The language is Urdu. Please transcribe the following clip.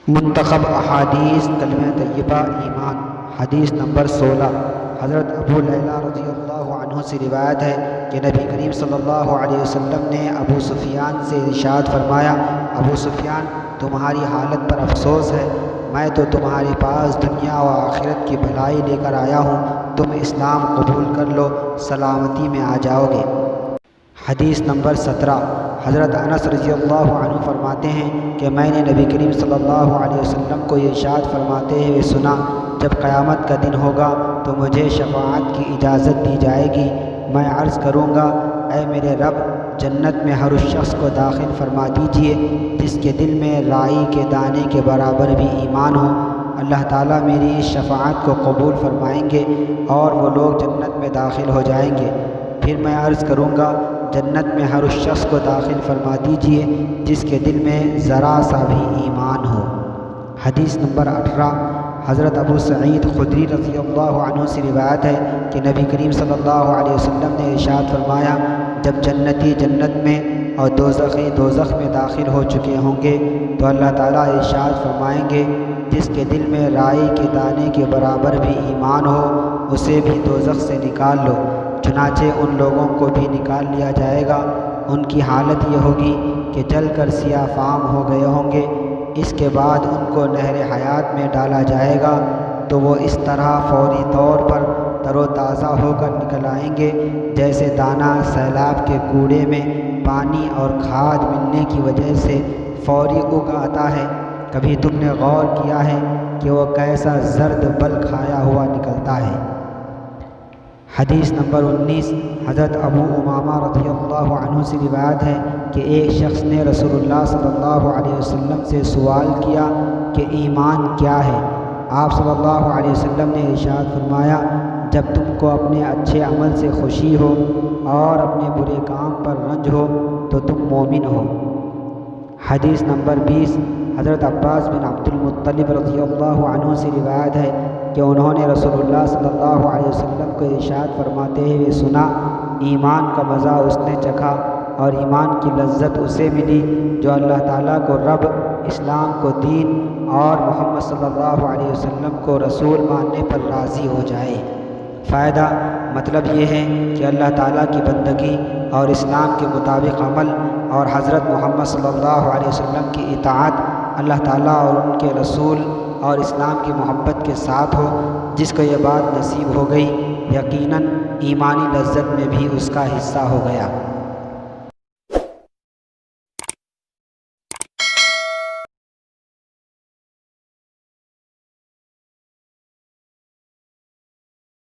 منتخب احادیث کلمہ طیبہ ایمان۔ حدیث نمبر 16۔ حضرت ابو لیلہ رضی اللہ عنہ سے روایت ہے کہ نبی کریم صلی اللہ علیہ وسلم نے ابو سفیان سے ارشاد فرمایا، ابو سفیان تمہاری حالت پر افسوس ہے، میں تو تمہارے پاس دنیا و آخرت کی بھلائی لے کر آیا ہوں، تم اسلام قبول کر لو، سلامتی میں آ جاؤ گے۔ حدیث نمبر 17۔ حضرت انس رضی اللہ عنہ فرماتے ہیں کہ میں نے نبی کریم صلی اللہ علیہ وسلم کو یہ ارشاد فرماتے ہوئے سنا، جب قیامت کا دن ہوگا تو مجھے شفاعت کی اجازت دی جائے گی، میں عرض کروں گا اے میرے رب، جنت میں ہر اس شخص کو داخل فرما دیجئے جس کے دل میں رائی کے دانے کے برابر بھی ایمان ہو۔ اللہ تعالیٰ میری اس شفاعت کو قبول فرمائیں گے اور وہ لوگ جنت میں داخل ہو جائیں گے۔ پھر میں عرض کروں گا جنت میں ہر اس شخص کو داخل فرما دیجئے جس کے دل میں ذرا سا بھی ایمان ہو۔ حدیث نمبر 18۔ حضرت ابو سعید خدری رضی اللہ عنہ سے روایت ہے کہ نبی کریم صلی اللہ علیہ وسلم نے ارشاد فرمایا، جب جنتی جنت میں اور دوزخی دوزخ میں داخل ہو چکے ہوں گے تو اللہ تعالیٰ ارشاد فرمائیں گے جس کے دل میں رائی کے دانے کے برابر بھی ایمان ہو اسے بھی دوزخ سے نکال لو۔ چنانچہ ان لوگوں کو بھی نکال لیا جائے گا، ان کی حالت یہ ہوگی کہ جل کر سیاہ فام ہو گئے ہوں گے، اس کے بعد ان کو نہر حیات میں ڈالا جائے گا تو وہ اس طرح فوری طور پر تر و تازہ ہو کر نکل آئیں گے جیسے دانہ سیلاب کے کوڑے میں پانی اور کھاد ملنے کی وجہ سے فوری اگ آتا ہے۔ کبھی تم نے غور کیا ہے کہ وہ کیسا زرد بل کھایا ہوا نکلتا ہے۔ حدیث نمبر 19۔ حضرت ابو امامہ رضی اللہ عنہ سے روایت ہے کہ ایک شخص نے رسول اللہ صلی اللہ علیہ وسلم سے سوال کیا کہ ایمان کیا ہے؟ آپ صلی اللہ علیہ وسلم نے ارشاد فرمایا، جب تم کو اپنے اچھے عمل سے خوشی ہو اور اپنے برے کام پر رنج ہو تو تم مومن ہو۔ حدیث نمبر 20۔ حضرت عباس بن عبد المطلب رضی اللہ عنہ سے روایت ہے کہ انہوں نے رسول اللہ صلی اللہ علیہ وسلم کو ارشاد فرماتے ہوئے سنا، ایمان کا مزہ اس نے چکھا اور ایمان کی لذت اسے ملی جو اللہ تعالیٰ کو رب، اسلام کو دین اور محمد صلی اللہ علیہ وسلم کو رسول ماننے پر راضی ہو جائے۔ فائدہ مطلب یہ ہے کہ اللہ تعالیٰ کی بندگی اور اسلام کے مطابق عمل اور حضرت محمد صلی اللہ علیہ وسلم کی اطاعت اللہ تعالیٰ اور ان کے رسول اور اسلام کی محبت کے ساتھ ہو۔ جس کو یہ بات نصیب ہو گئی یقیناً ایمانی لذت میں بھی اس کا حصہ ہو گیا۔